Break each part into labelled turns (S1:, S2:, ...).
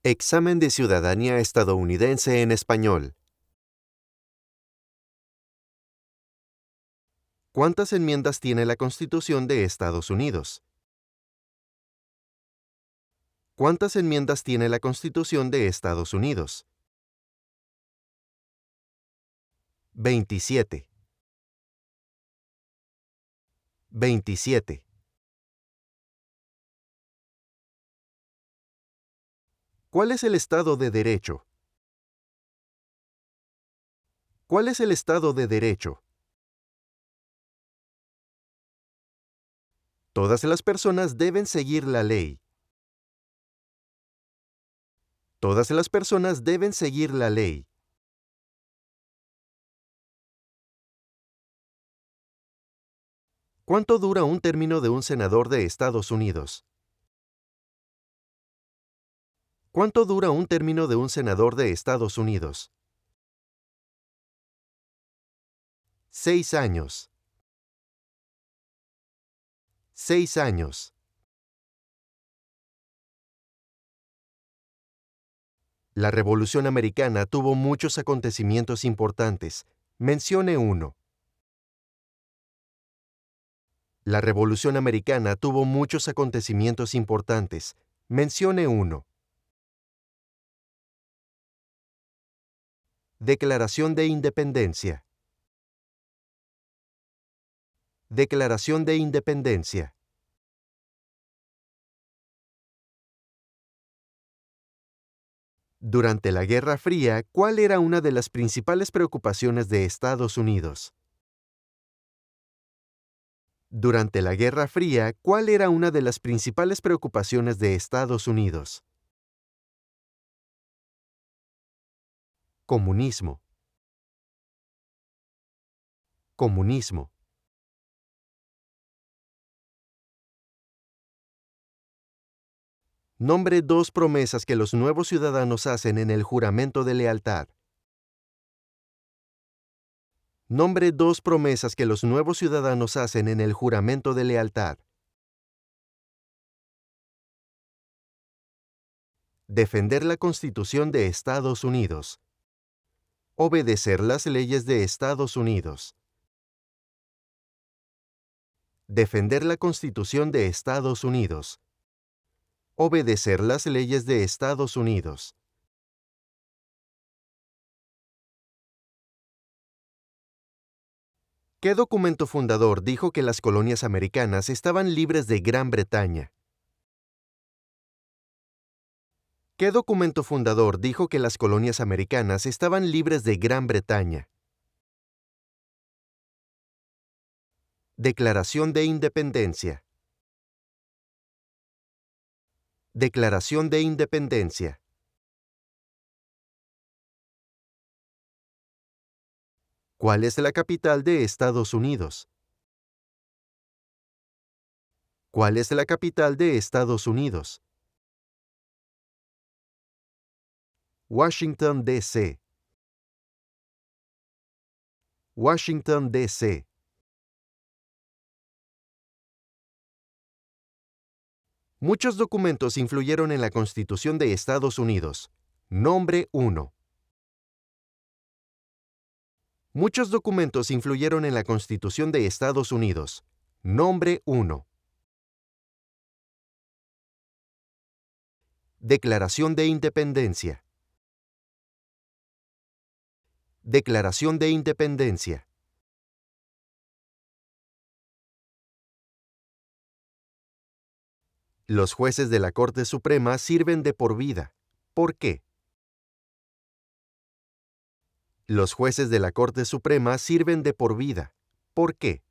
S1: Examen de ciudadanía estadounidense en español. ¿Cuántas enmiendas tiene la Constitución de Estados Unidos? ¿Cuántas enmiendas tiene la Constitución de Estados Unidos? 27. 27. ¿Cuál es el Estado de Derecho? ¿Cuál es el Estado de Derecho? Todas las personas deben seguir la ley. Todas las personas deben seguir la ley. ¿Cuánto dura un término de un senador de Estados Unidos? ¿Cuánto dura un término de un senador de Estados Unidos? 6 años. 6 años. La Revolución Americana tuvo muchos acontecimientos importantes. Mencione uno. La Revolución Americana tuvo muchos acontecimientos importantes. Mencione uno. Declaración de Independencia. Declaración de Independencia. Durante la Guerra Fría, ¿cuál era una de las principales preocupaciones de Estados Unidos? Durante la Guerra Fría, ¿cuál era una de las principales preocupaciones de Estados Unidos? Comunismo. Comunismo. Nombre dos promesas que los nuevos ciudadanos hacen en el juramento de lealtad. Nombre dos promesas que los nuevos ciudadanos hacen en el juramento de lealtad. Defender la Constitución de Estados Unidos. Obedecer las leyes de Estados Unidos. Defender la Constitución de Estados Unidos. Obedecer las leyes de Estados Unidos. ¿Qué documento fundador dijo que las colonias americanas estaban libres de Gran Bretaña? ¿Qué documento fundador dijo que las colonias americanas estaban libres de Gran Bretaña? Declaración de Independencia. Declaración de Independencia. ¿Cuál es la capital de Estados Unidos? ¿Cuál es la capital de Estados Unidos? Washington, D.C. Washington, D.C. Muchos documentos influyeron en la Constitución de Estados Unidos. Nombre 1. Muchos documentos influyeron en la Constitución de Estados Unidos. Nombre 1. Declaración de Independencia. Declaración de Independencia. Los jueces de la Corte Suprema sirven de por vida. ¿Por qué? Los jueces de la Corte Suprema sirven de por vida. ¿Por qué?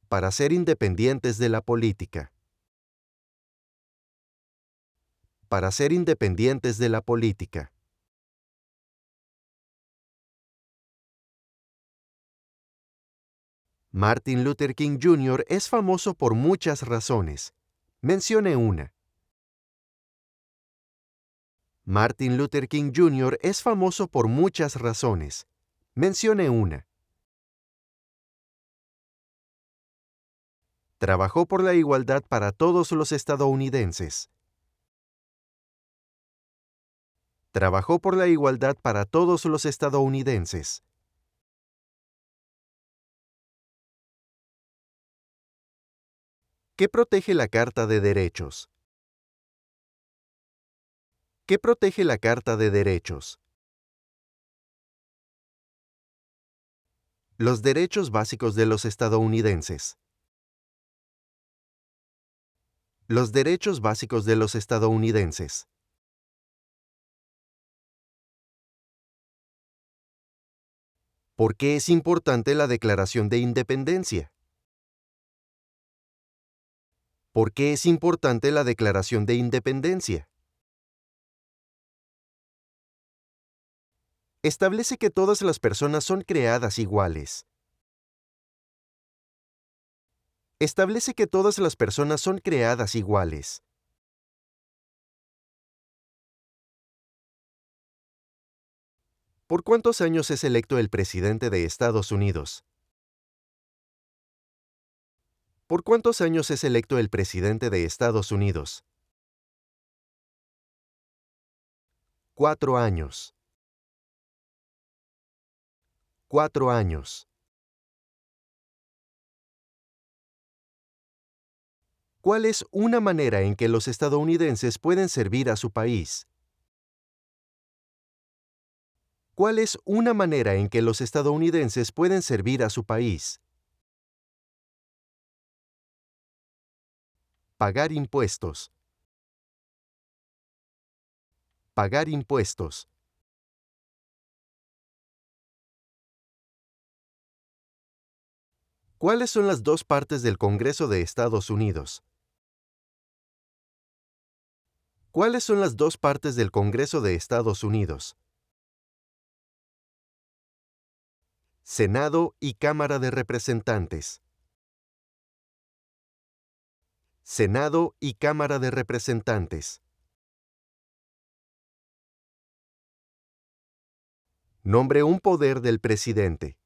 S1: Para ser independientes de la política. Para ser independientes de la política. Martin Luther King Jr. es famoso por muchas razones. Mencione una. Martin Luther King Jr. es famoso por muchas razones. Mencione una. Trabajó por la igualdad para todos los estadounidenses. Trabajó por la igualdad para todos los estadounidenses. ¿Qué protege la Carta de Derechos? ¿Qué protege la Carta de Derechos? Los derechos básicos de los estadounidenses. Los derechos básicos de los estadounidenses. ¿Por qué es importante la Declaración de Independencia? ¿Por qué es importante la Declaración de Independencia? Establece que todas las personas son creadas iguales. Establece que todas las personas son creadas iguales. ¿Por cuántos años es electo el presidente de Estados Unidos? ¿Por cuántos años es electo el presidente de Estados Unidos? 4 años. 4 años. ¿Cuál es una manera en que los estadounidenses pueden servir a su país? ¿Cuál es una manera en que los estadounidenses pueden servir a su país? Pagar impuestos. Pagar impuestos. ¿Cuáles son las dos partes del Congreso de Estados Unidos? ¿Cuáles son las dos partes del Congreso de Estados Unidos? Senado y Cámara de Representantes. Senado y Cámara de Representantes. Nombre un poder del presidente.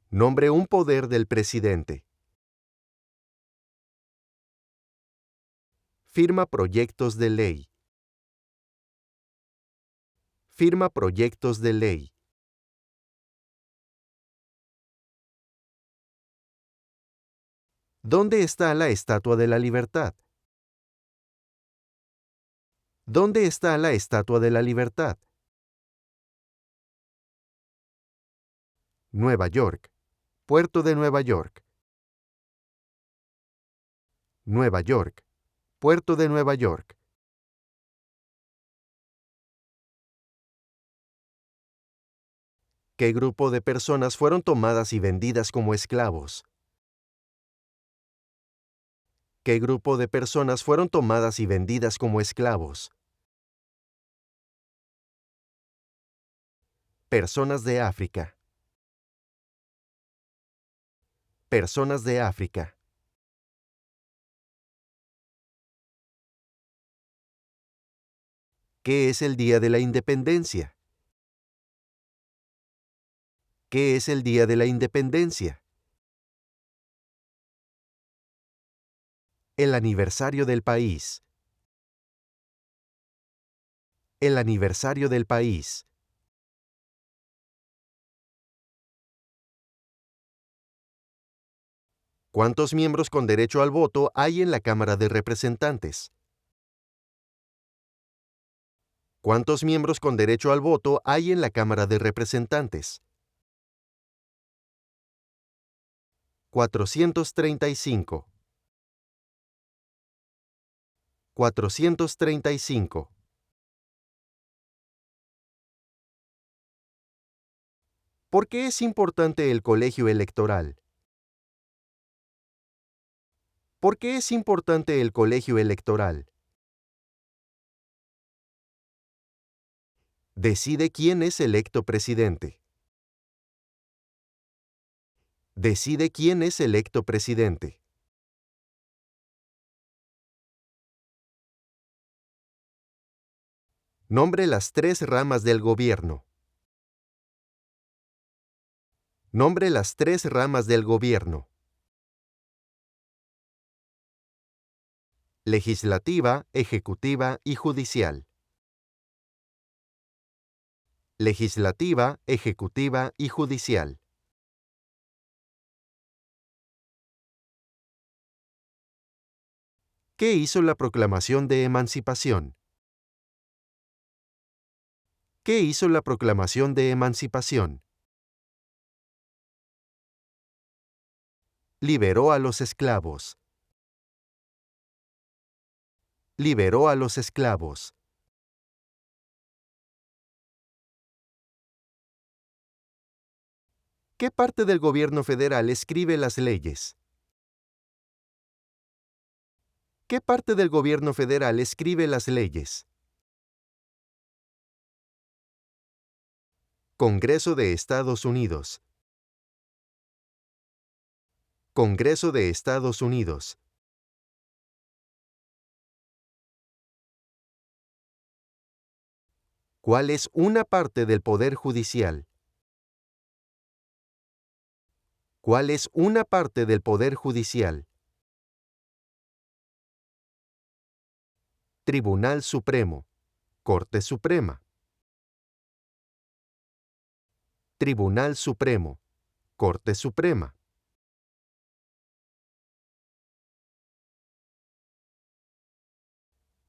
S1: Nombre un poder del presidente. Firma proyectos de ley. Firma proyectos de ley. ¿Dónde está la Estatua de la Libertad? ¿Dónde está la Estatua de la Libertad? Nueva York. Puerto de Nueva York. Nueva York. Puerto de Nueva York. ¿Qué grupo de personas fueron tomadas y vendidas como esclavos? ¿Qué grupo de personas fueron tomadas y vendidas como esclavos? Personas de África. Personas de África. ¿Qué es el Día de la Independencia? ¿Qué es el Día de la Independencia? El aniversario del país. El aniversario del país. ¿Cuántos miembros con derecho al voto hay en la Cámara de Representantes? ¿Cuántos miembros con derecho al voto hay en la Cámara de Representantes? 435. 435. ¿Por qué es importante el colegio electoral? ¿Por qué es importante el colegio electoral? Decide quién es electo presidente. Decide quién es electo presidente. Nombre las 3 ramas del gobierno. Nombre las 3 ramas del gobierno. legislativa, ejecutiva y judicial. Legislativa, ejecutiva y judicial. ¿Qué hizo la Proclamación de Emancipación? ¿Qué hizo la Proclamación de Emancipación? Liberó a los esclavos. Liberó a los esclavos. ¿Qué parte del gobierno federal escribe las leyes? ¿Qué parte del gobierno federal escribe las leyes? Congreso de Estados Unidos. Congreso de Estados Unidos. ¿Cuál es una parte del Poder Judicial? ¿Cuál es una parte del Poder Judicial? Tribunal Supremo. Corte Suprema. Tribunal Supremo. Corte Suprema.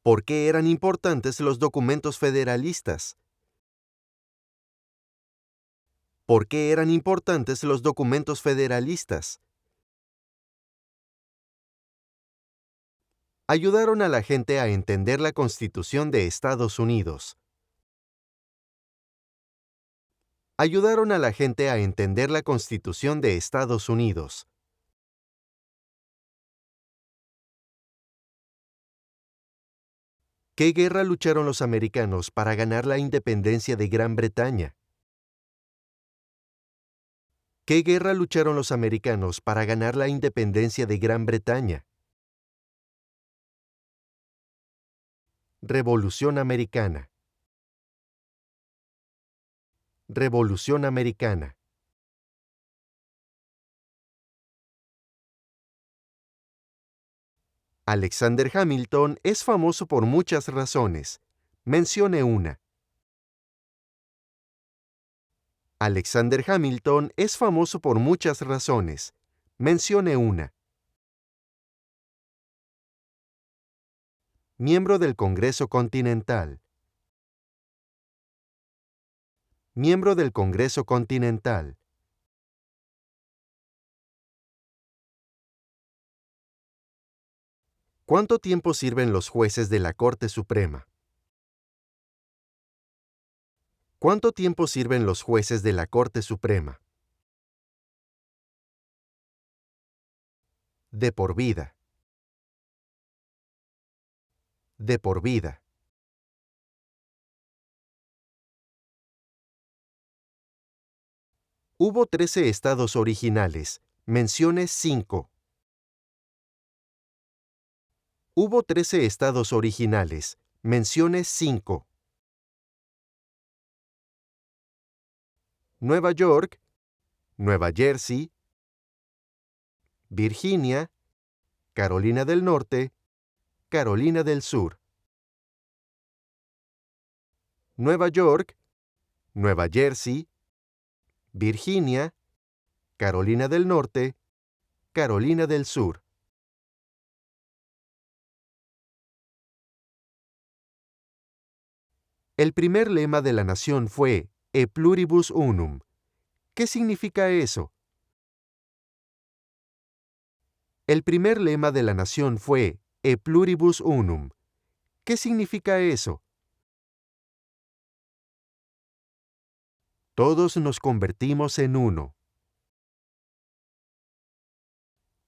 S1: ¿Por qué eran importantes los documentos federalistas? ¿Por qué eran importantes los documentos federalistas? Ayudaron a la gente a entender la Constitución de Estados Unidos. Ayudaron a la gente a entender la Constitución de Estados Unidos. ¿Qué guerra lucharon los americanos para ganar la independencia de Gran Bretaña? ¿Qué guerra lucharon los americanos para ganar la independencia de Gran Bretaña? Revolución Americana. Revolución Americana. Alexander Hamilton es famoso por muchas razones. Mencione una. Alexander Hamilton es famoso por muchas razones. Mencione una. Miembro del Congreso Continental. Miembro del Congreso Continental. ¿Cuánto tiempo sirven los jueces de la Corte Suprema? ¿Cuánto tiempo sirven los jueces de la Corte Suprema? De por vida. De por vida. Hubo 13 estados originales. Mencione 5. Hubo 13 estados originales. Mencione 5. Nueva York, Nueva Jersey, Virginia, Carolina del Norte, Carolina del Sur. Nueva York, Nueva Jersey, Virginia, Carolina del Norte, Carolina del Sur. El primer lema de la nación fue E pluribus unum. ¿Qué significa eso? El primer lema de la nación fue E pluribus unum. ¿Qué significa eso? Todos nos convertimos en uno.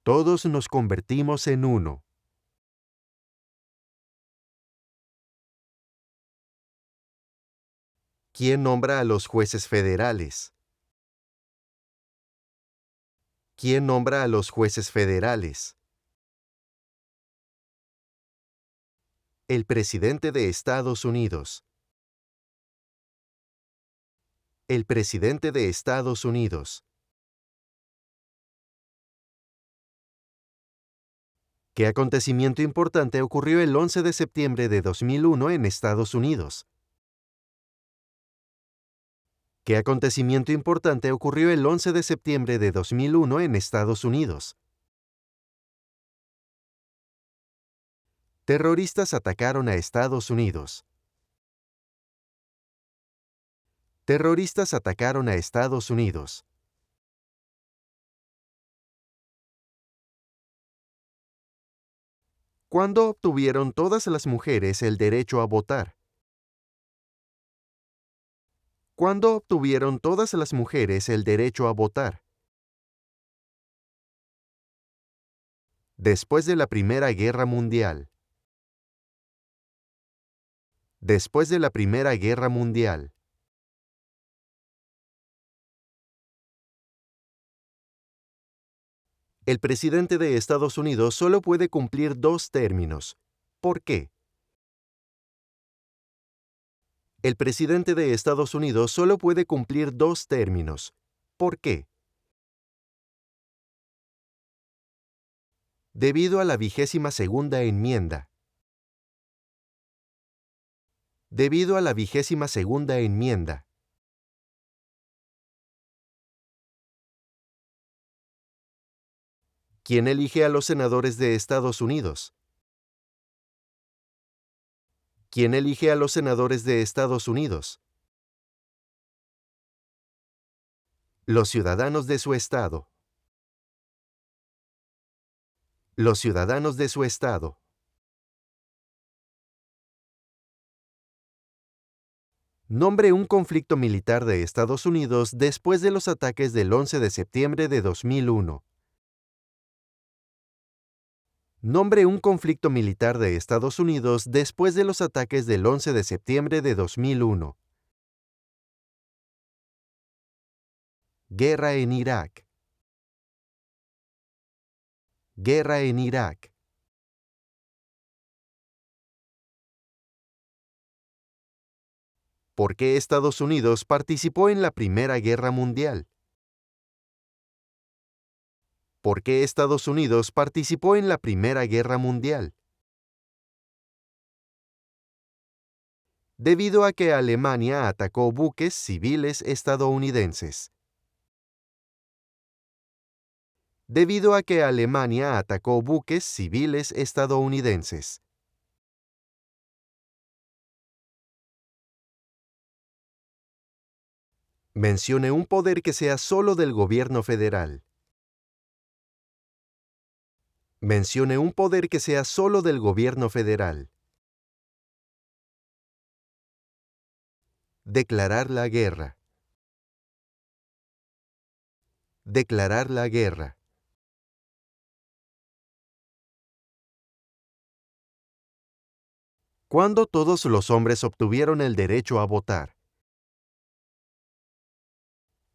S1: Todos nos convertimos en uno. ¿Quién nombra a los jueces federales? ¿Quién nombra a los jueces federales? El presidente de Estados Unidos. El presidente de Estados Unidos. ¿Qué acontecimiento importante ocurrió el 11 de septiembre de 2001 en Estados Unidos? ¿Qué acontecimiento importante ocurrió el 11 de septiembre de 2001 en Estados Unidos? Terroristas atacaron a Estados Unidos. Terroristas atacaron a Estados Unidos. ¿Cuándo obtuvieron todas las mujeres el derecho a votar? ¿Cuándo obtuvieron todas las mujeres el derecho a votar? Después de la Primera Guerra Mundial. Después de la Primera Guerra Mundial. El presidente de Estados Unidos solo puede cumplir 2 términos. ¿Por qué? El presidente de Estados Unidos solo puede cumplir 2 términos. ¿Por qué? Debido a la 22ª enmienda. Debido a la 22ª enmienda. ¿Quién elige a los senadores de Estados Unidos? ¿Quién elige a los senadores de Estados Unidos? Los ciudadanos de su estado. Los ciudadanos de su estado. Nombre un conflicto militar de Estados Unidos después de los ataques del 11 de septiembre de 2001. Nombre un conflicto militar de Estados Unidos después de los ataques del 11 de septiembre de 2001. Guerra en Irak. Guerra en Irak. ¿Por qué Estados Unidos participó en la Primera Guerra Mundial? ¿Por qué Estados Unidos participó en la Primera Guerra Mundial? Debido a que Alemania atacó buques civiles estadounidenses. Debido a que Alemania atacó buques civiles estadounidenses. Mencione un poder que sea solo del gobierno federal. Mencione un poder que sea solo del gobierno federal. Declarar la guerra. Declarar la guerra. ¿Cuándo todos los hombres obtuvieron el derecho a votar?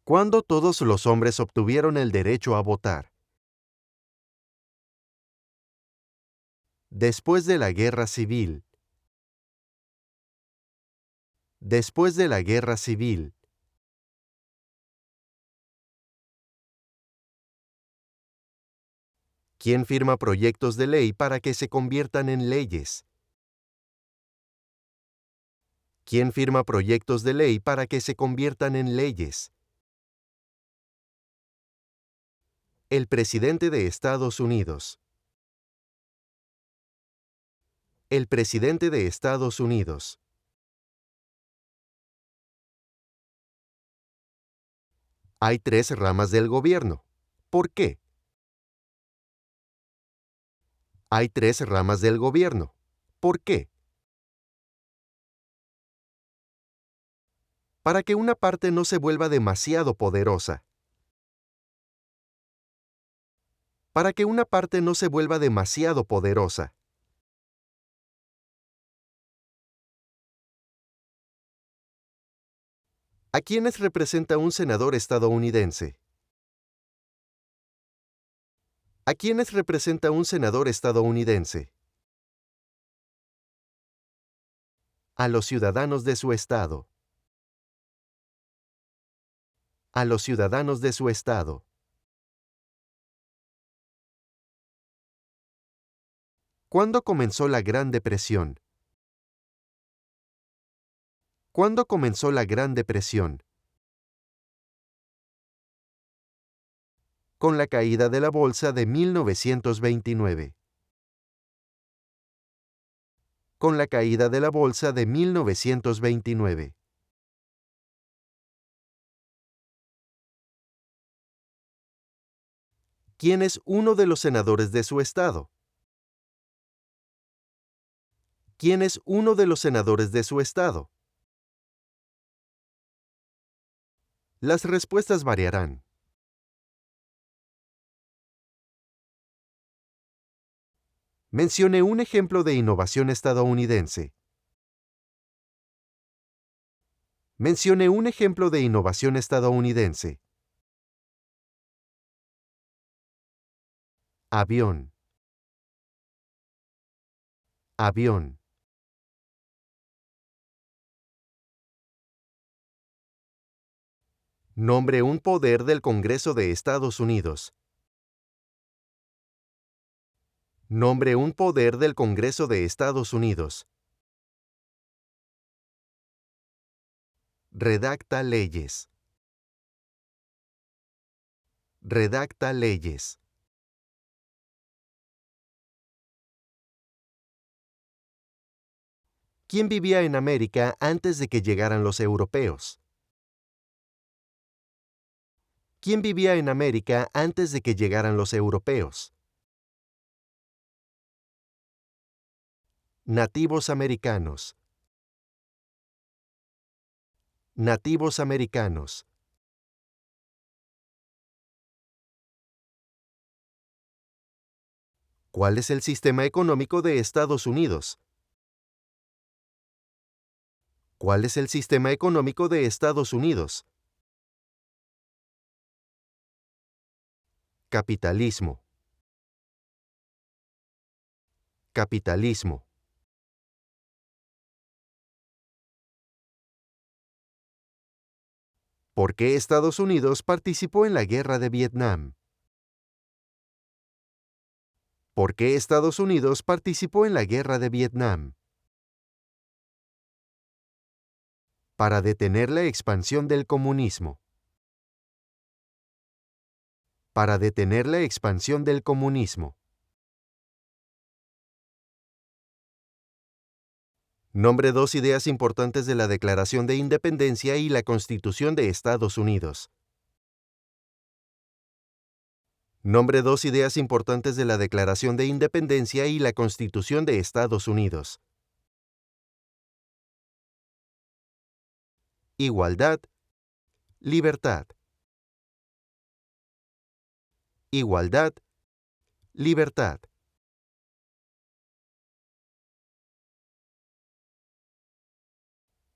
S1: ¿Cuándo todos los hombres obtuvieron el derecho a votar? Después de la Guerra Civil. Después de la Guerra Civil. ¿Quién firma proyectos de ley para que se conviertan en leyes? ¿Quién firma proyectos de ley para que se conviertan en leyes? El presidente de Estados Unidos. El presidente de Estados Unidos. Hay 3 ramas del gobierno. ¿Por qué? Hay 3 ramas del gobierno. ¿Por qué? Para que una parte no se vuelva demasiado poderosa. Para que una parte no se vuelva demasiado poderosa. ¿A quiénes representa un senador estadounidense? ¿A quiénes representa un senador estadounidense? A los ciudadanos de su estado. A los ciudadanos de su estado. ¿Cuándo comenzó la Gran Depresión? ¿Cuándo comenzó la Gran Depresión? Con la caída de la bolsa de 1929. Con la caída de la bolsa de 1929. ¿Quién es uno de los senadores de su estado? ¿Quién es uno de los senadores de su estado? Las respuestas variarán. Mencione un ejemplo de innovación estadounidense. Mencione un ejemplo de innovación estadounidense. Avión. Avión. Nombre un poder del Congreso de Estados Unidos. Nombre un poder del Congreso de Estados Unidos. Redacta leyes. Redacta leyes. ¿Quién vivía en América antes de que llegaran los europeos? ¿Quién vivía en América antes de que llegaran los europeos? Nativos americanos. Nativos americanos. ¿Cuál es el sistema económico de Estados Unidos? ¿Cuál es el sistema económico de Estados Unidos? Capitalismo. Capitalismo. ¿Por qué Estados Unidos participó en la Guerra de Vietnam? ¿Por qué Estados Unidos participó en la Guerra de Vietnam? Para detener la expansión del comunismo. Para detener la expansión del comunismo. Nombre dos ideas importantes de la Declaración de Independencia y la Constitución de Estados Unidos. Nombre dos ideas importantes de la Declaración de Independencia y la Constitución de Estados Unidos. Igualdad. Libertad. Igualdad. Libertad.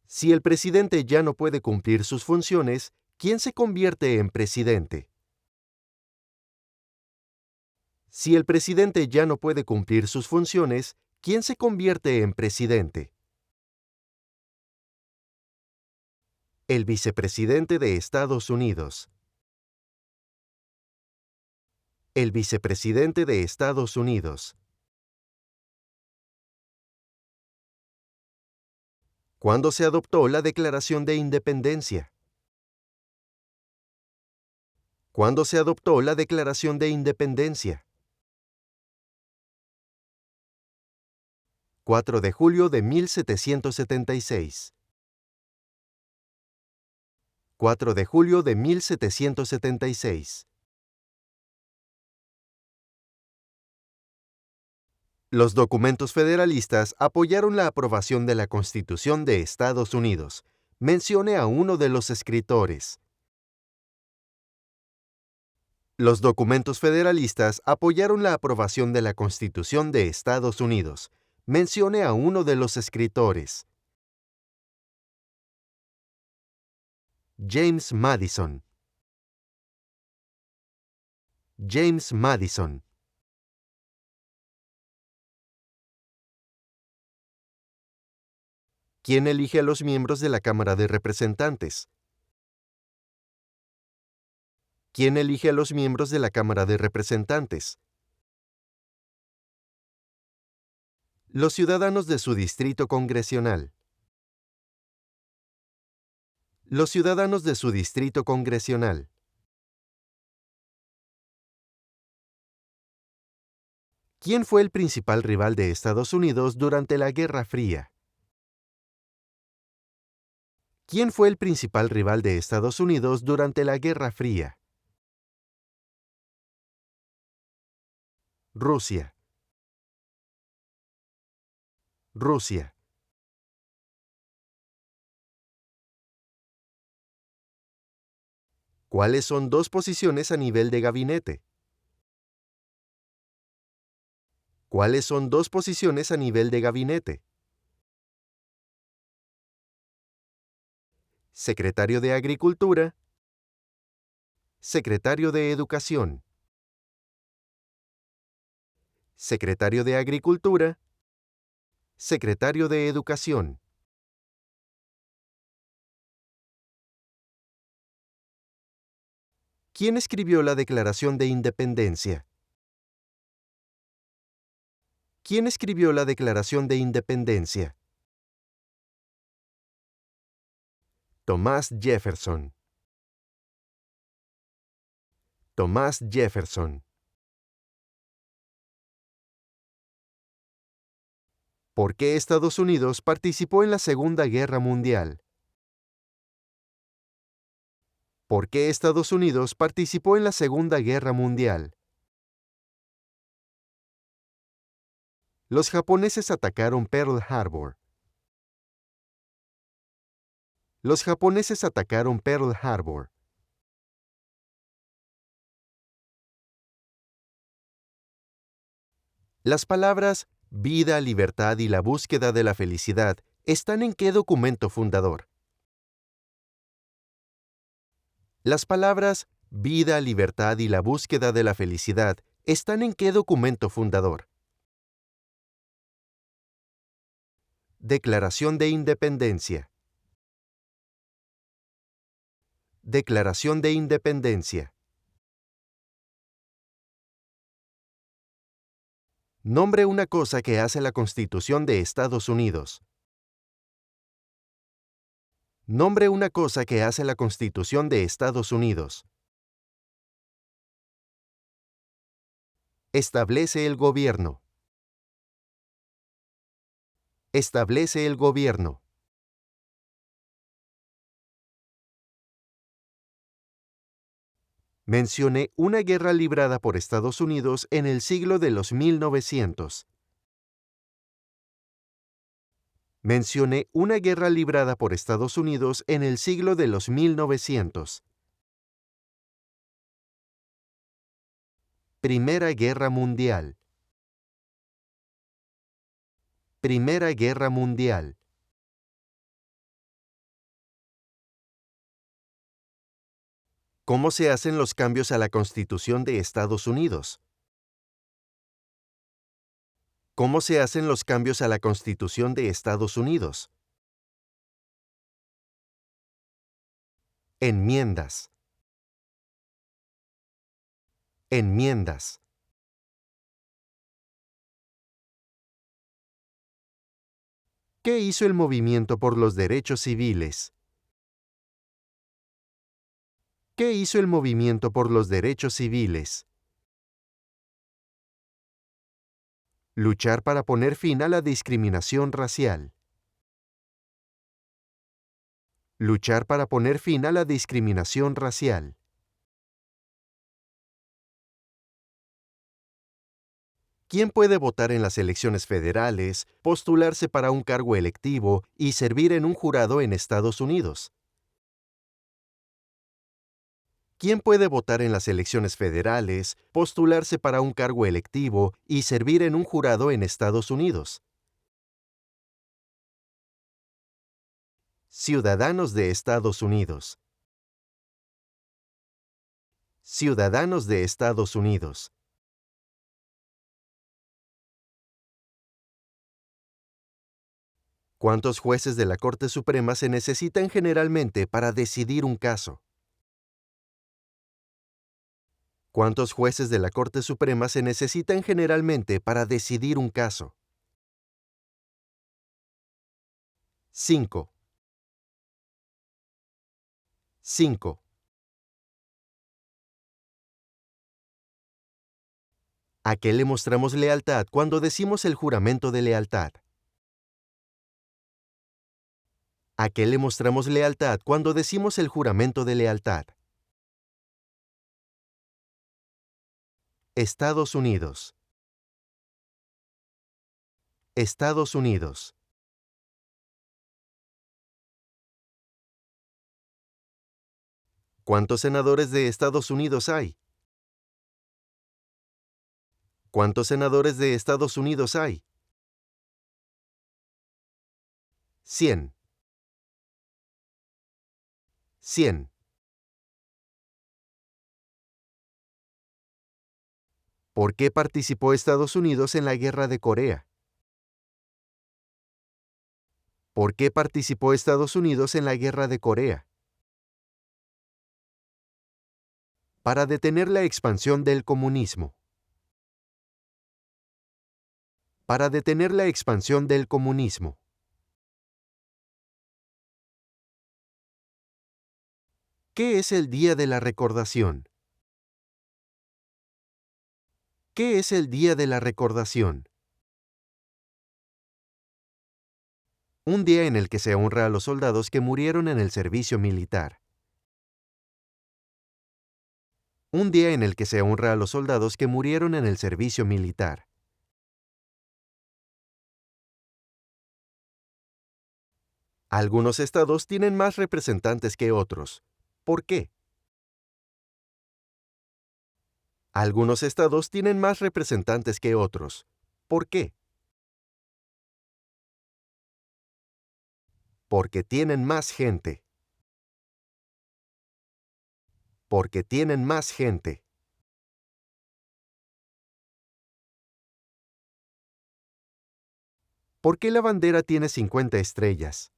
S1: Si el presidente ya no puede cumplir sus funciones, ¿quién se convierte en presidente? Si el presidente ya no puede cumplir sus funciones, ¿quién se convierte en presidente? El vicepresidente de Estados Unidos. El vicepresidente de Estados Unidos. ¿Cuándo se adoptó la Declaración de Independencia? ¿Cuándo se adoptó la Declaración de Independencia? 4 de julio de 1776. 4 de julio de 1776. Los documentos federalistas apoyaron la aprobación de la Constitución de Estados Unidos. Mencione a uno de los escritores. Los documentos federalistas apoyaron la aprobación de la Constitución de Estados Unidos. Mencione a uno de los escritores. James Madison. James Madison. ¿Quién elige a los miembros de la Cámara de Representantes? ¿Quién elige a los miembros de la Cámara de Representantes? Los ciudadanos de su distrito congresional. Los ciudadanos de su distrito congresional. ¿Quién fue el principal rival de Estados Unidos durante la Guerra Fría? ¿Quién fue el principal rival de Estados Unidos durante la Guerra Fría? Rusia. Rusia. ¿Cuáles son dos posiciones a nivel de gabinete? ¿Cuáles son dos posiciones a nivel de gabinete? Secretario de Agricultura. Secretario de Educación. Secretario de Agricultura. Secretario de Educación. ¿Quién escribió la Declaración de Independencia? ¿Quién escribió la Declaración de Independencia? Thomas Jefferson. Thomas Jefferson. ¿Por qué Estados Unidos participó en la Segunda Guerra Mundial? ¿Por qué Estados Unidos participó en la Segunda Guerra Mundial? Los japoneses atacaron Pearl Harbor. Los japoneses atacaron Pearl Harbor. Las palabras vida, libertad y la búsqueda de la felicidad están en ¿qué documento fundador? Las palabras vida, libertad y la búsqueda de la felicidad están en ¿qué documento fundador? Declaración de Independencia. Declaración de Independencia. Nombre una cosa que hace la Constitución de Estados Unidos. Nombre una cosa que hace la Constitución de Estados Unidos. Establece el gobierno. Establece el gobierno. Mencione una guerra librada por Estados Unidos en el siglo de los 1900. Mencione una guerra librada por Estados Unidos en el siglo de los 1900. Primera Guerra Mundial. Primera Guerra Mundial. ¿Cómo se hacen los cambios a la Constitución de Estados Unidos? ¿Cómo se hacen los cambios a la Constitución de Estados Unidos? Enmiendas. Enmiendas. ¿Qué hizo el movimiento por los derechos civiles? ¿Qué hizo el movimiento por los derechos civiles? Luchar para poner fin a la discriminación racial. Luchar para poner fin a la discriminación racial. ¿Quién puede votar en las elecciones federales, postularse para un cargo electivo y servir en un jurado en Estados Unidos? ¿Quién puede votar en las elecciones federales, postularse para un cargo electivo y servir en un jurado en Estados Unidos? Ciudadanos de Estados Unidos. Ciudadanos de Estados Unidos. ¿Cuántos jueces de la Corte Suprema se necesitan generalmente para decidir un caso? ¿Cuántos jueces de la Corte Suprema se necesitan generalmente para decidir un caso? 5. 5. ¿A qué le mostramos lealtad cuando decimos el juramento de lealtad? ¿A qué le mostramos lealtad cuando decimos el juramento de lealtad? Estados Unidos. Estados Unidos. ¿Cuántos senadores de Estados Unidos hay? ¿Cuántos senadores de Estados Unidos hay? 100. 100. ¿Por qué participó Estados Unidos en la Guerra de Corea? ¿Por qué participó Estados Unidos en la Guerra de Corea? Para detener la expansión del comunismo. Para detener la expansión del comunismo. ¿Qué es el Día de la Recordación? ¿Qué es el Día de la Recordación? Un día en el que se honra a los soldados que murieron en el servicio militar. Un día en el que se honra a los soldados que murieron en el servicio militar. Algunos estados tienen más representantes que otros. ¿Por qué? Algunos estados tienen más representantes que otros. ¿Por qué? Porque tienen más gente. Porque tienen más gente. ¿Por qué la bandera tiene 50 estrellas?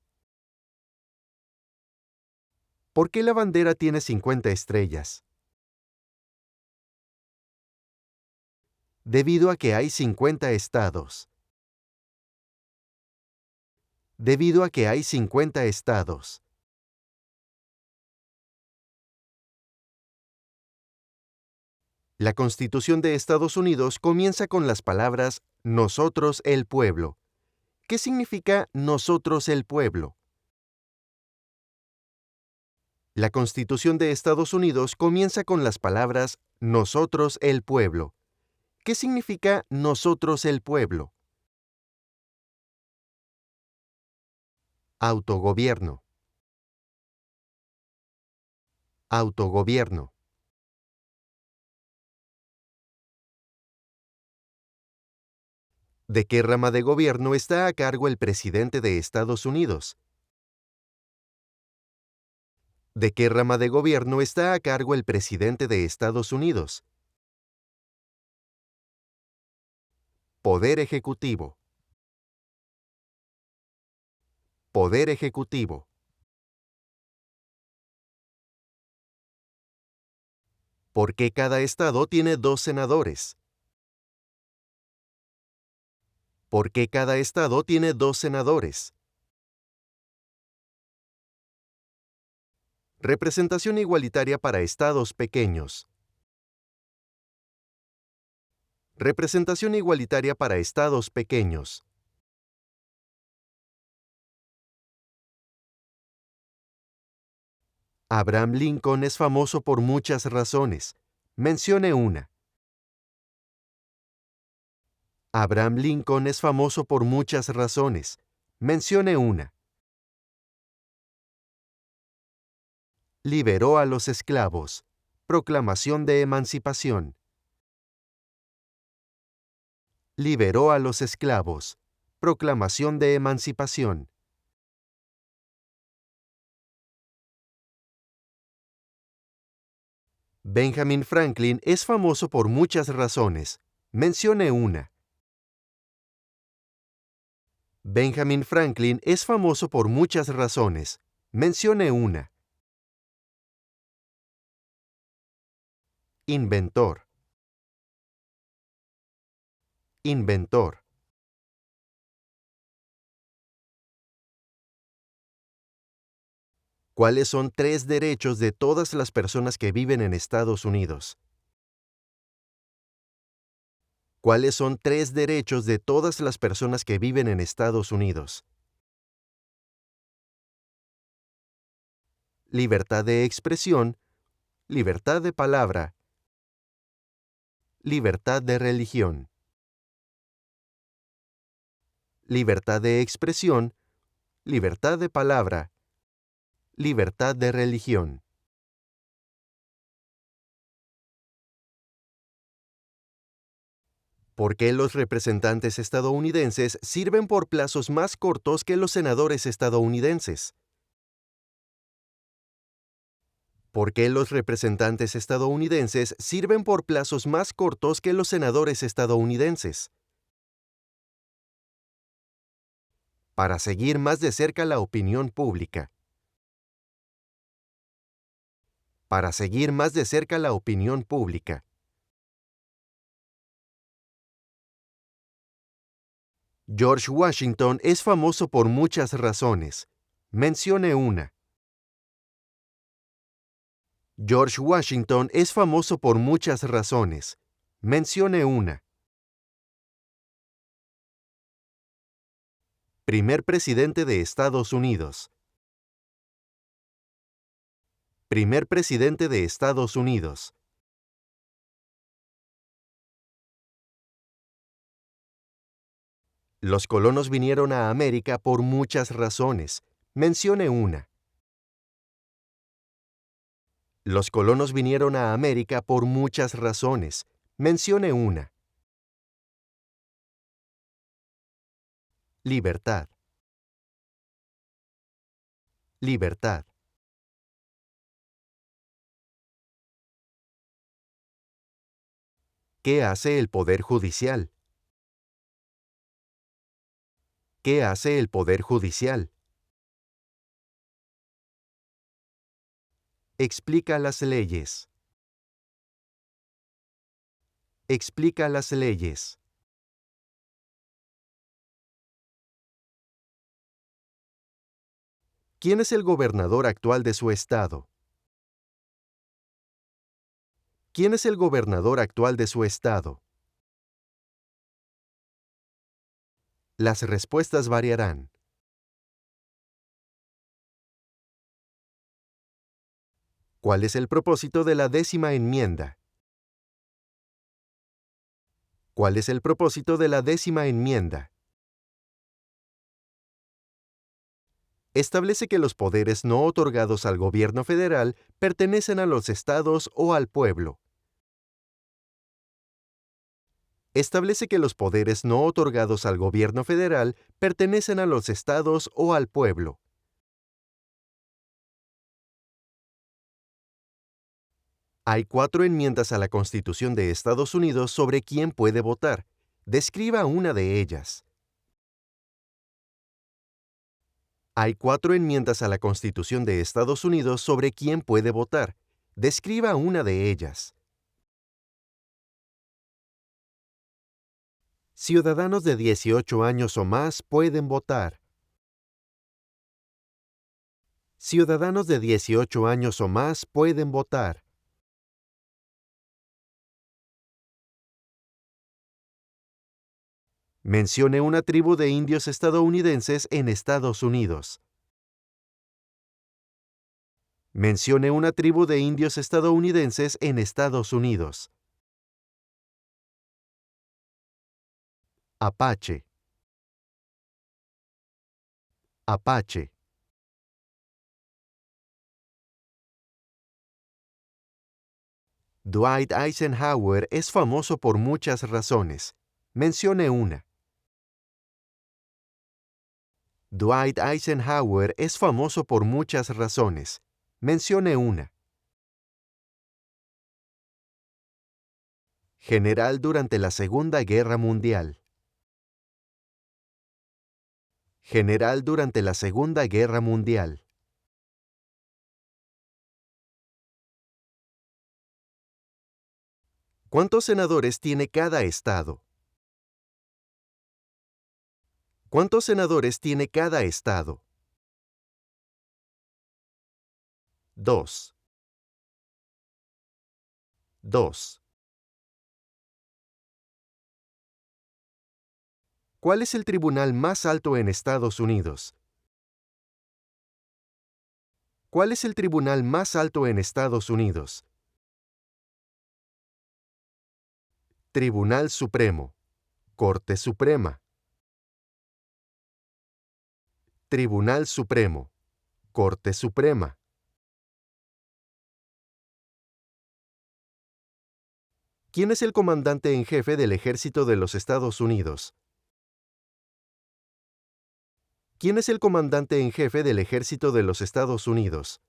S1: ¿Por qué la bandera tiene 50 estrellas? Debido a que hay 50 estados. Debido a que hay 50 estados. La Constitución de Estados Unidos comienza con las palabras "Nosotros el pueblo". ¿Qué significa "nosotros el pueblo"? La Constitución de Estados Unidos comienza con las palabras "Nosotros el pueblo". ¿Qué significa "nosotros el pueblo"? Autogobierno. Autogobierno. ¿De qué rama de gobierno está a cargo el presidente de Estados Unidos? ¿De qué rama de gobierno está a cargo el presidente de Estados Unidos? Poder ejecutivo. Poder ejecutivo. ¿Por qué cada estado tiene 2 senadores? ¿Por qué cada estado tiene 2 senadores? Representación igualitaria para estados pequeños. Representación igualitaria para estados pequeños. Abraham Lincoln es famoso por muchas razones. Mencione una. Abraham Lincoln es famoso por muchas razones. Mencione una. Liberó a los esclavos. Proclamación de emancipación. Liberó a los esclavos. Proclamación de emancipación. Benjamin Franklin es famoso por muchas razones. Mencione una. Benjamin Franklin es famoso por muchas razones. Mencione una. Inventor. Inventor. ¿Cuáles son 3 derechos de todas las personas que viven en Estados Unidos? ¿Cuáles son 3 derechos de todas las personas que viven en Estados Unidos? Libertad de expresión, libertad de palabra, libertad de religión. Libertad de expresión, libertad de palabra, libertad de religión. ¿Por qué los representantes estadounidenses sirven por plazos más cortos que los senadores estadounidenses? ¿Por qué los representantes estadounidenses sirven por plazos más cortos que los senadores estadounidenses? Para seguir más de cerca la opinión pública. Para seguir más de cerca la opinión pública. George Washington es famoso por muchas razones. Mencione una. George Washington es famoso por muchas razones. Mencione una. Primer presidente de Estados Unidos. Primer presidente de Estados Unidos. Los colonos vinieron a América por muchas razones. Mencione una. Los colonos vinieron a América por muchas razones. Mencione una. Libertad. Libertad. ¿Qué hace el Poder Judicial? ¿Qué hace el Poder Judicial? Explica las leyes. Explica las leyes. ¿Quién es el gobernador actual de su estado? ¿Quién es el gobernador actual de su estado? Las respuestas variarán. ¿Cuál es el propósito de la 10ª enmienda? ¿Cuál es el propósito de la 10ª enmienda? Establece que los poderes no otorgados al gobierno federal pertenecen a los estados o al pueblo. Establece que los poderes no otorgados al gobierno federal pertenecen a los estados o al pueblo. Hay 4 enmiendas a la Constitución de Estados Unidos sobre quién puede votar. Describa una de ellas. Hay 4 enmiendas a la Constitución de Estados Unidos sobre quién puede votar. Describa una de ellas. Ciudadanos de 18 años o más pueden votar. Ciudadanos de 18 años o más pueden votar. Mencione una tribu de indios estadounidenses en Estados Unidos. Mencione una tribu de indios estadounidenses en Estados Unidos. Apache. Apache. Dwight Eisenhower es famoso por muchas razones. Mencione una. Dwight Eisenhower es famoso por muchas razones. Mencione una. General durante la Segunda Guerra Mundial. General durante la Segunda Guerra Mundial. ¿Cuántos senadores tiene cada estado? ¿Cuántos senadores tiene cada estado? 2. 2. ¿Cuál es el tribunal más alto en Estados Unidos? ¿Cuál es el tribunal más alto en Estados Unidos? Tribunal Supremo. Corte Suprema. Tribunal Supremo. Corte Suprema. ¿Quién es el comandante en jefe del Ejército de los Estados Unidos? ¿Quién es el comandante en jefe del Ejército de los Estados Unidos?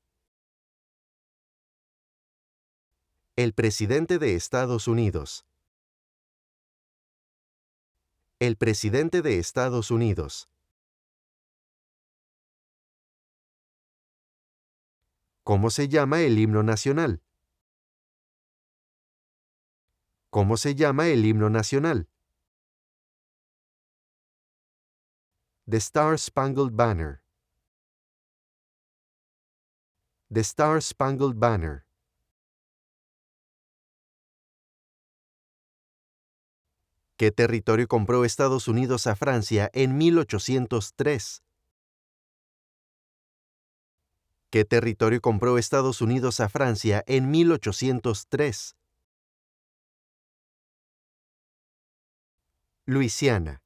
S1: El presidente de Estados Unidos. El presidente de Estados Unidos. ¿Cómo se llama el himno nacional? ¿Cómo se llama el himno nacional? The Star Spangled Banner. The Star Spangled Banner. ¿Qué territorio compró Estados Unidos a Francia en 1803? ¿Qué territorio compró Estados Unidos a Francia en 1803? Luisiana.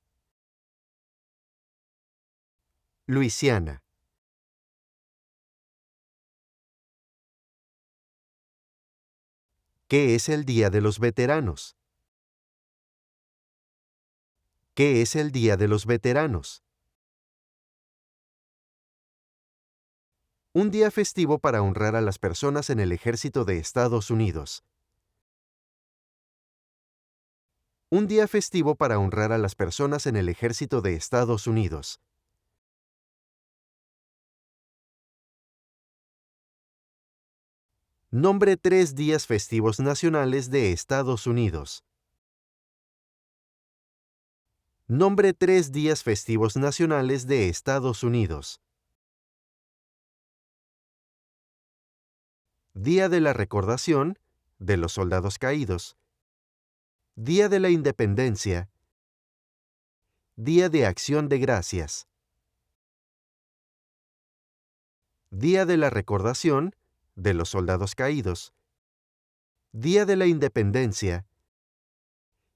S1: Luisiana. ¿Qué es el Día de los Veteranos? ¿Qué es el Día de los Veteranos? Un día festivo para honrar a las personas en el Ejército de Estados Unidos. Un día festivo para honrar a las personas en el Ejército de Estados Unidos. Nombre 3 días festivos nacionales de Estados Unidos. Nombre 3 días festivos nacionales de Estados Unidos. Día de la Recordación de los Soldados Caídos. Día de la Independencia. Día de Acción de Gracias. Día de la Recordación de los Soldados Caídos. Día de la Independencia.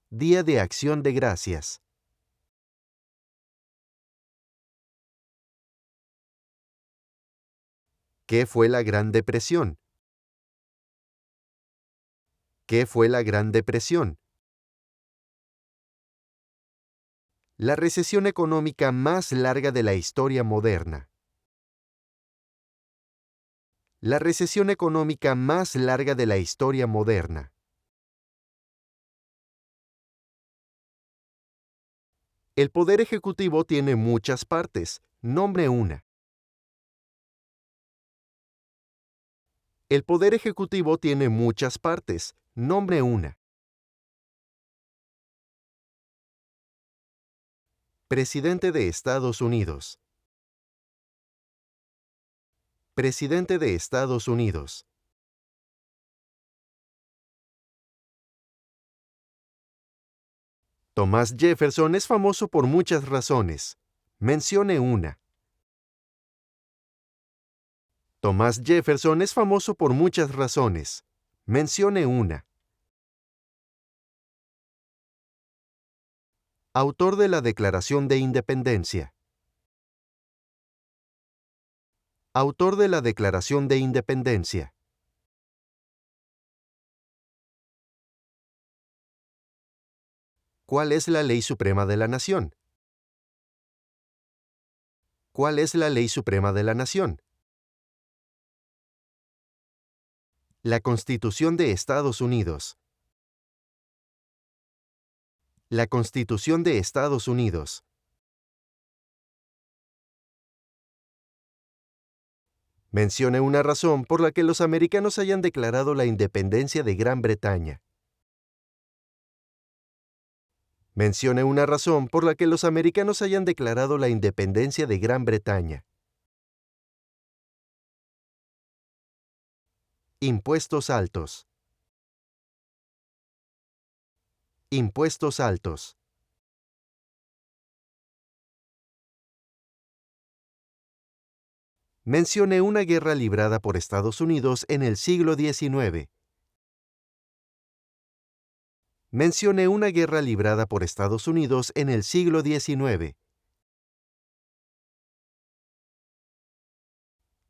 S1: Día de Acción de Gracias. ¿Qué fue la Gran Depresión? ¿Qué fue la Gran Depresión? La recesión económica más larga de la historia moderna. La recesión económica más larga de la historia moderna. El Poder Ejecutivo tiene muchas partes. Nombre una. El Poder Ejecutivo tiene muchas partes. Nombre una. Presidente de Estados Unidos. Presidente de Estados Unidos. Thomas Jefferson es famoso por muchas razones. Mencione una. Thomas Jefferson es famoso por muchas razones. Mencione una. Autor de la Declaración de Independencia. Autor de la Declaración de Independencia. ¿Cuál es la ley suprema de la nación? ¿Cuál es la ley suprema de la nación? La Constitución de Estados Unidos. La Constitución de Estados Unidos. Mencione una razón por la que los americanos hayan declarado la independencia de Gran Bretaña. Mencione una razón por la que los americanos hayan declarado la independencia de Gran Bretaña. Impuestos altos. Impuestos altos. Mencione una guerra librada por Estados Unidos en el siglo XIX. Mencione una guerra librada por Estados Unidos en el siglo XIX.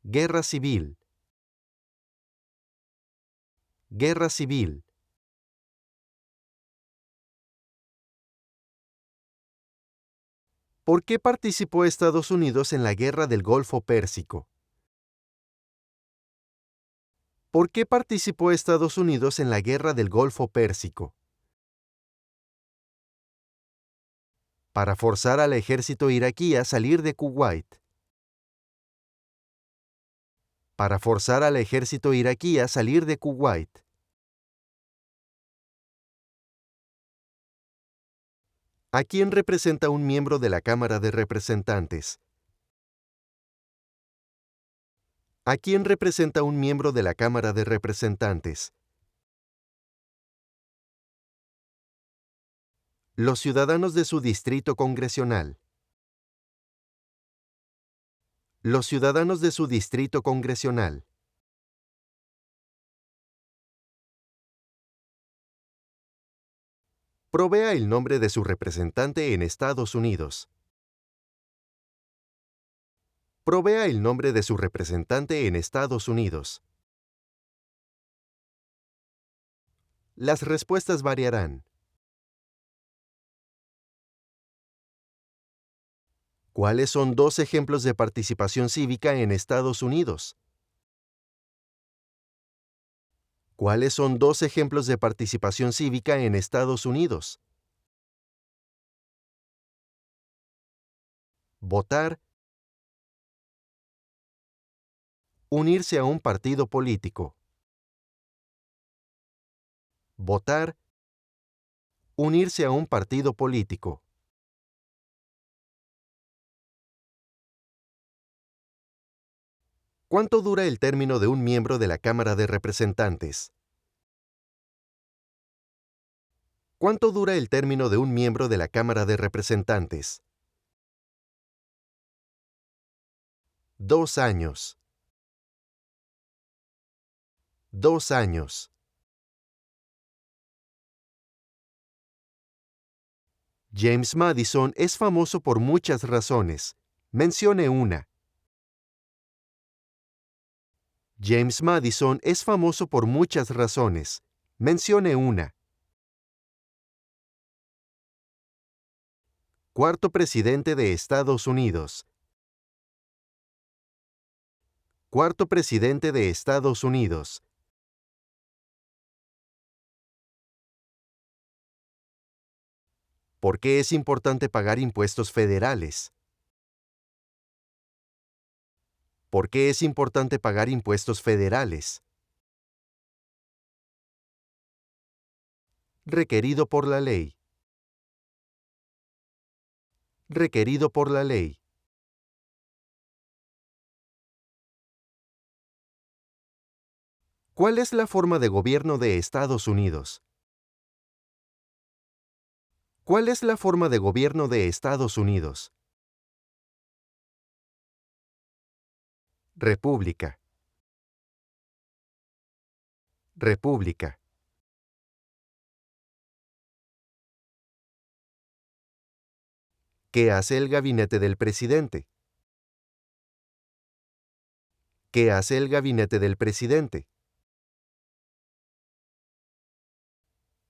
S1: Guerra civil. Guerra civil. ¿Por qué participó Estados Unidos en la Guerra del Golfo Pérsico? ¿Por qué participó Estados Unidos en la Guerra del Golfo Pérsico? Para forzar al ejército iraquí a salir de Kuwait. Para forzar al ejército iraquí a salir de Kuwait. ¿A quién representa un miembro de la Cámara de Representantes? ¿A quién representa un miembro de la Cámara de Representantes? Los ciudadanos de su distrito congresional. Los ciudadanos de su distrito congresional. Provea el nombre de su representante en Estados Unidos. Provea el nombre de su representante en Estados Unidos. Las respuestas variarán. ¿Cuáles son dos ejemplos de participación cívica en Estados Unidos? ¿Cuáles son dos ejemplos de participación cívica en Estados Unidos? Votar. Unirse a un partido político. Votar. Unirse a un partido político. ¿Cuánto dura el término de un miembro de la Cámara de Representantes? ¿Cuánto dura el término de un miembro de la Cámara de Representantes? 2 años. 2 años. James Madison es famoso por muchas razones. Mencione una. James Madison es famoso por muchas razones. Mencione una. Cuarto presidente de Estados Unidos. Cuarto presidente de Estados Unidos. ¿Por qué es importante pagar impuestos federales? ¿Por qué es importante pagar impuestos federales? Requerido por la ley. Requerido por la ley. ¿Cuál es la forma de gobierno de Estados Unidos? ¿Cuál es la forma de gobierno de Estados Unidos? República. República. ¿Qué hace el gabinete del presidente? ¿Qué hace el gabinete del presidente?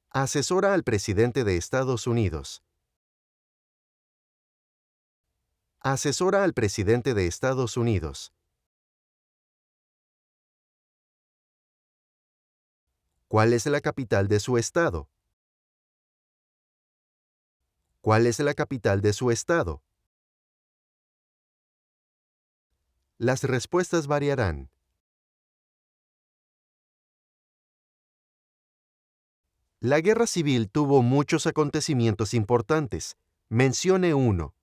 S1: Asesora al presidente de Estados Unidos. Asesora al presidente de Estados Unidos. ¿Cuál es la capital de su estado? ¿Cuál es la capital de su estado? Las respuestas variarán. La guerra civil tuvo muchos acontecimientos importantes. Mencione uno.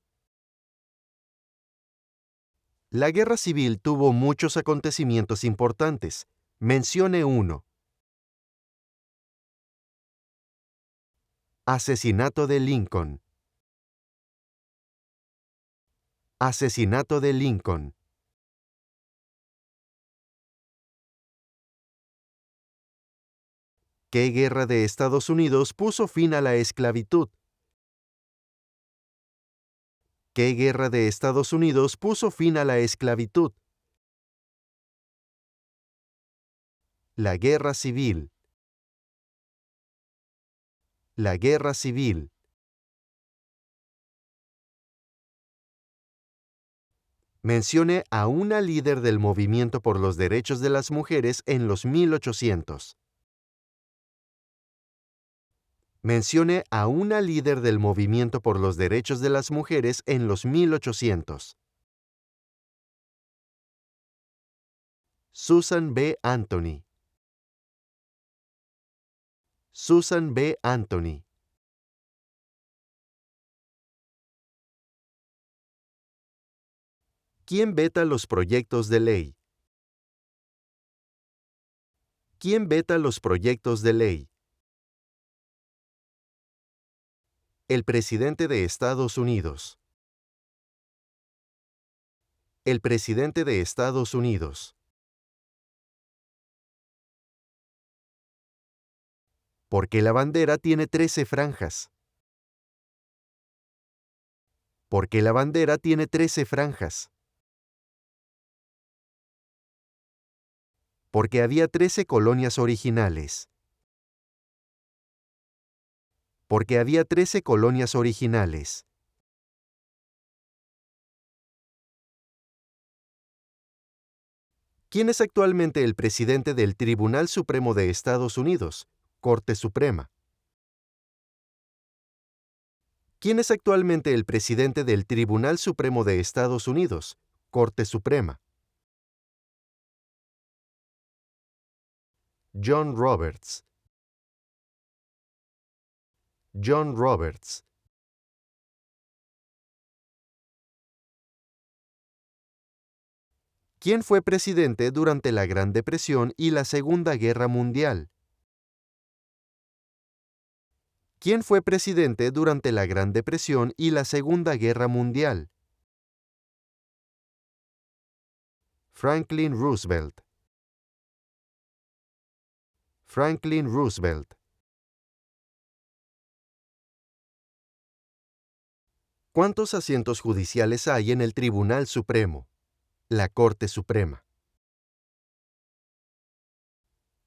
S1: La guerra civil tuvo muchos acontecimientos importantes. Mencione uno. Asesinato de Lincoln. Asesinato de Lincoln. ¿Qué guerra de Estados Unidos puso fin a la esclavitud? ¿Qué guerra de Estados Unidos puso fin a la esclavitud? La Guerra Civil. La Guerra Civil. Mencione a una líder del movimiento por los derechos de las mujeres en los 1800. Mencione a una líder del movimiento por los derechos de las mujeres en los 1800. Susan B. Anthony. Susan B. Anthony. ¿Quién veta los proyectos de ley? ¿Quién veta los proyectos de ley? El presidente de Estados Unidos. El presidente de Estados Unidos. ¿Por qué la bandera tiene 13 franjas? ¿Por qué la bandera tiene 13 franjas? Porque había 13 colonias originales. Porque había 13 colonias originales. ¿Quién es actualmente el presidente del Tribunal Supremo de Estados Unidos, Corte Suprema? ¿Quién es actualmente el presidente del Tribunal Supremo de Estados Unidos, Corte Suprema? John Roberts. John Roberts. ¿Quién fue presidente durante la Gran Depresión y la Segunda Guerra Mundial? ¿Quién fue presidente durante la Gran Depresión y la Segunda Guerra Mundial? Franklin Roosevelt. Franklin Roosevelt. ¿Cuántos asientos judiciales hay en el Tribunal Supremo, la Corte Suprema?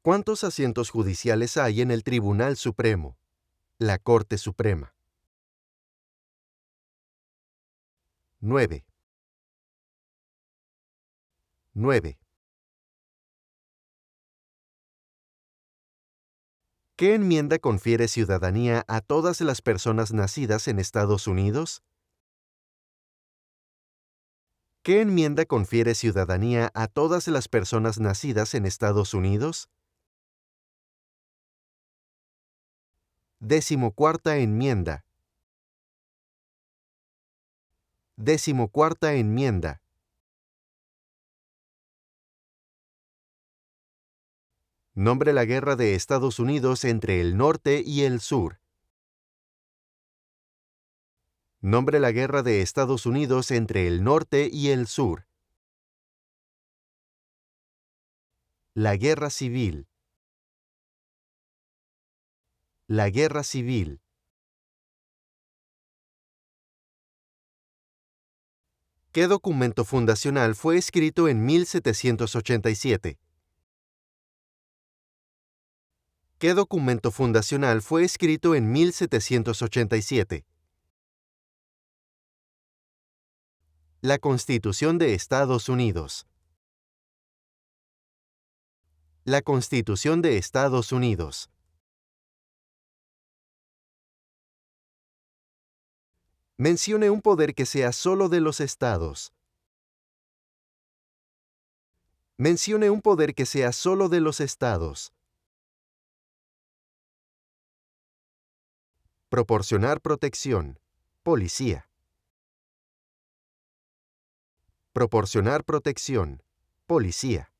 S1: ¿Cuántos asientos judiciales hay en el Tribunal Supremo, la Corte Suprema? 9. 9. ¿Qué enmienda confiere ciudadanía a todas las personas nacidas en Estados Unidos? ¿Qué enmienda confiere ciudadanía a todas las personas nacidas en Estados Unidos? 14ª enmienda. 14ª enmienda. Nombre la guerra de Estados Unidos entre el norte y el sur. Nombre la guerra de Estados Unidos entre el norte y el sur. La Guerra Civil. La Guerra Civil. ¿Qué documento fundacional fue escrito en 1787? ¿Qué documento fundacional fue escrito en 1787? La Constitución de Estados Unidos. La Constitución de Estados Unidos. Mencione un poder que sea solo de los estados. Mencione un poder que sea solo de los estados. Proporcionar protección. Policía. Proporcionar protección. Policía.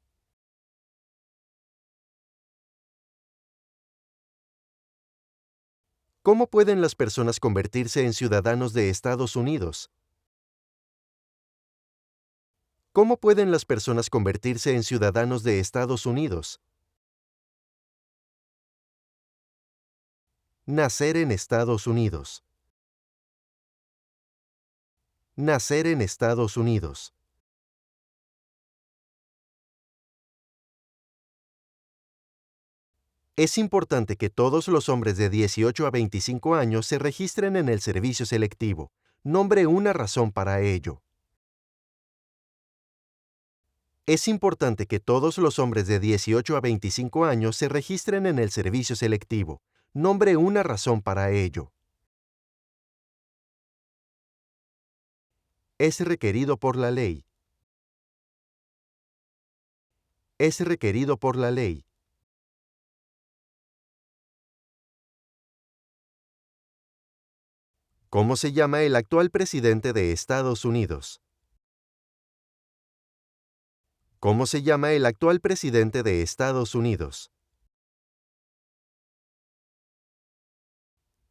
S1: ¿Cómo pueden las personas convertirse en ciudadanos de Estados Unidos? ¿Cómo pueden las personas convertirse en ciudadanos de Estados Unidos? Nacer en Estados Unidos. Nacer en Estados Unidos. Es importante que todos los hombres de 18 a 25 años se registren en el servicio selectivo. Nombre una razón para ello. Es importante que todos los hombres de 18 a 25 años se registren en el servicio selectivo. Nombre una razón para ello. Es requerido por la ley. Es requerido por la ley. ¿Cómo se llama el actual presidente de Estados Unidos? ¿Cómo se llama el actual presidente de Estados Unidos?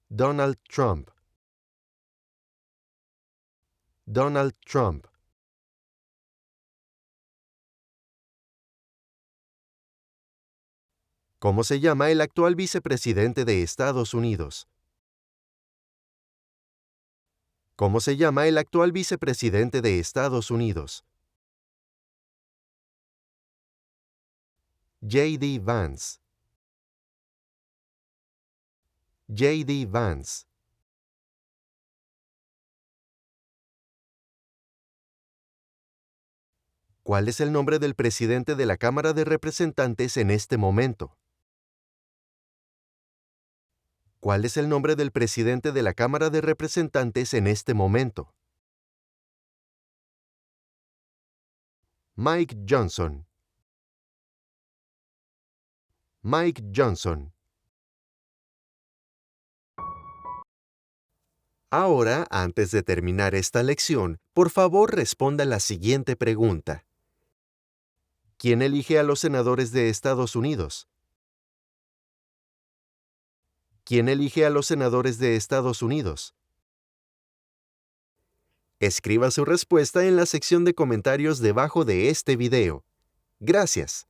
S1: Donald Trump. Donald Trump. ¿Cómo se llama el actual vicepresidente de Estados Unidos? ¿Cómo se llama el actual vicepresidente de Estados Unidos? J.D. Vance. J.D. Vance. ¿Cuál es el nombre del presidente de la Cámara de Representantes en este momento? ¿Cuál es el nombre del presidente de la Cámara de Representantes en este momento? Mike Johnson. Mike Johnson. Ahora, antes de terminar esta lección, por favor responda la siguiente pregunta. ¿Quién elige a los senadores de Estados Unidos? ¿Quién elige a los senadores de Estados Unidos? Escriba su respuesta en la sección de comentarios debajo de este video. Gracias.